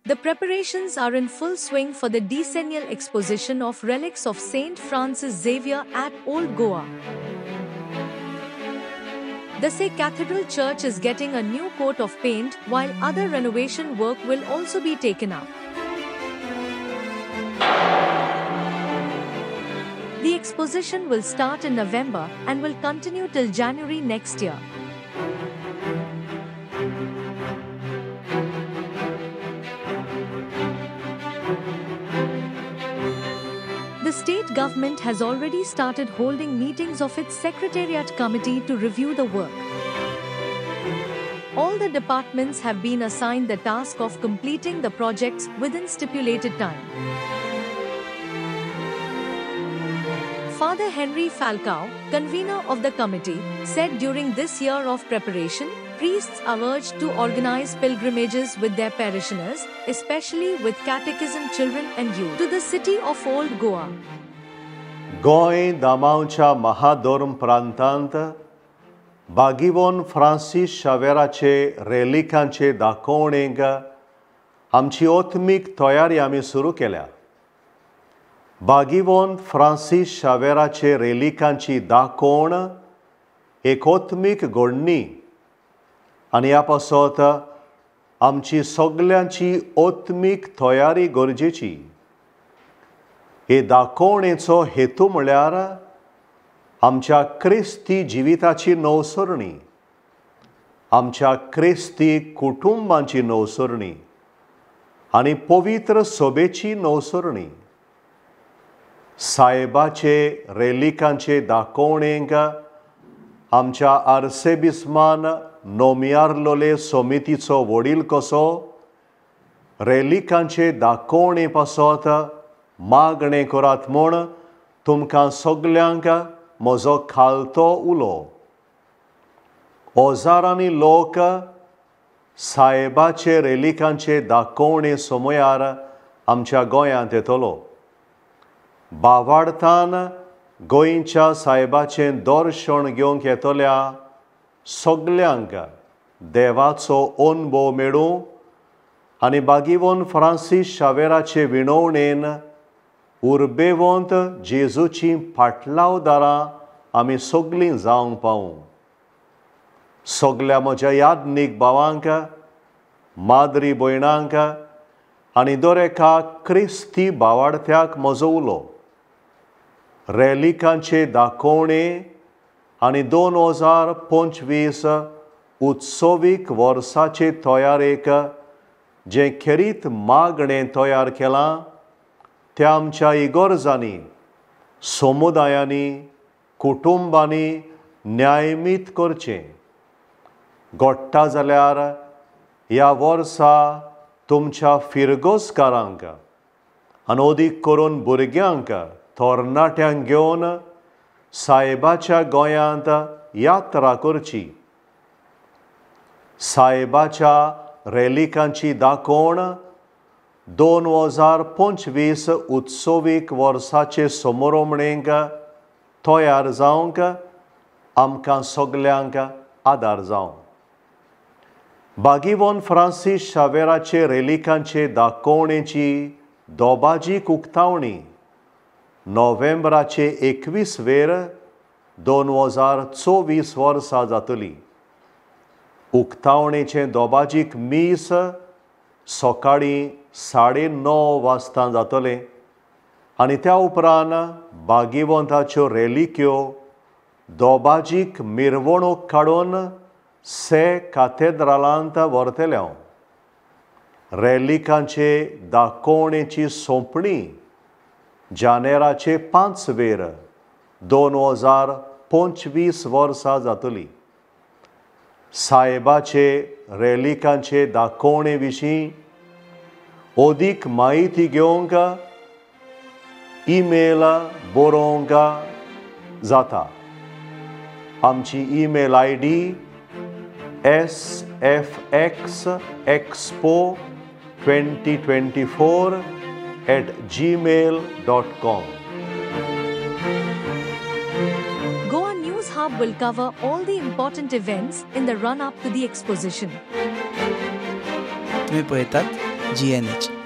The preparations are in full swing for the decennial exposition of relics of Saint Francis Xavier at Old Goa. The Say Cathedral Church is getting a new coat of paint, while other renovation work will also be taken up. The exposition will start in November and will continue till January next year. The state government has already started holding meetings of its Secretariat Committee to review the work. All the departments have been assigned the task of completing the projects within stipulated time. Father Henry Falcao, convener of the committee, said during this year of preparation, priests are urged to organize pilgrimages with their parishioners, especially with catechism children and youth, to the city of Old Goa. Goa दामांवच्या महादोर्म प्रांतांत बागीवोन Francis शावेराचे रेलिकांचे दाखोवणेक आमची ओत्मीक तयारी आमी सुरू केल्या. बागीवोन Francis शावेराचे रेलिकांची दाखोवण एक ओत्मीक घडणी आनी ह्या पासत आमची सगल्यांची ओत्मीक तयारी गरजेची. हे दाखोवणेचो हेतू म्हळ्यार आमच्या क्रिस्ती जिविताची नवसरणी, आमच्या क्रिस्ती कुटुंबांची नवसरणी आनी पवित्र सभेची नवसरणी. साहेबाचे रेलिकांचे दाखोवणेक आमच्या आर्सेबिस्मान नोमियारलोले समितीचो वडील कसो रेलिकांचे दाखोवणे पासत मागणें करात म्हूण तुमकां सगल्यांक म्हजो खालतो उलो. ओजारांनी लोक साहेबाचे रेलिकांचे दाखोवणे समयार आमच्या गोंयांत येतलो. बावार्थान गोंयच्या साहेबाचें दर्शन घेवंक येतल्या सगल्यांक देवाचो अनुभव मेळूं आनी बागीवोन फ्रांसीस शावेराचे विणवणेन उर्बेवंत जेजूची फाटलावदारां आमी सगलीं जावंक पावूं. सगल्या म्हज्या यादनीक भावांक, माद्री भयणांक आनी दर एका क्रिस्ती भावार्थ्याक म्हजो उलो. रेलिकांचे दाखोवणे आनी 2025 उत्सवीक वर्साचे तयारेक जें खेरीत मागणें तयार केलां तें आमच्या इगोर्जांनी, समुदायांनी, कुटुंबांनी न्यायमीत करचें. घडटा जाल्यार ह्या वर्सा तुमच्या फिरगोसकारांक आनी अदीक करून भुरग्यांक तरणाट्यांक घेवन साहेबाच्या गोंयांत यात्रा करची. साहेबाच्या रेलिकांची दाखोवण 2025 उत्सवीक वर्साचे समारंभणेक तयार जावंक आमकां सगल्यांक आदार जावं. बागीवोन फ्रांसीस शावेराचे रेलिकांचे दाखोवणेची दोबाजीक उक्तावणी नोव्हेंबराचे 21 2024 वर्सा जातली. उक्तावणेचें दोबाजीक मीस सकाळीं 9:30 वाजता जातलें आनी त्या उपरांत बागीवंताच्यो रेलिक्यो दोबाजीक मिरवणूक काडून से कॅथेद्रलांत व्हरतल्यो. रेलिकांचे दाखोवणेची सोंपणी जानेराचे 5 2025 वर्सा जातली. साहेबाचे रेलिकांचे दाखोवणे विशीं अदीक म्हायती घेवंक ईमेल बरोवंक जाता. आमची email ID sfxexpo2024@gmail.com. Goa News Hub will cover all the important events in the run-up to the exposition. तुम्ही पळयतात GNH.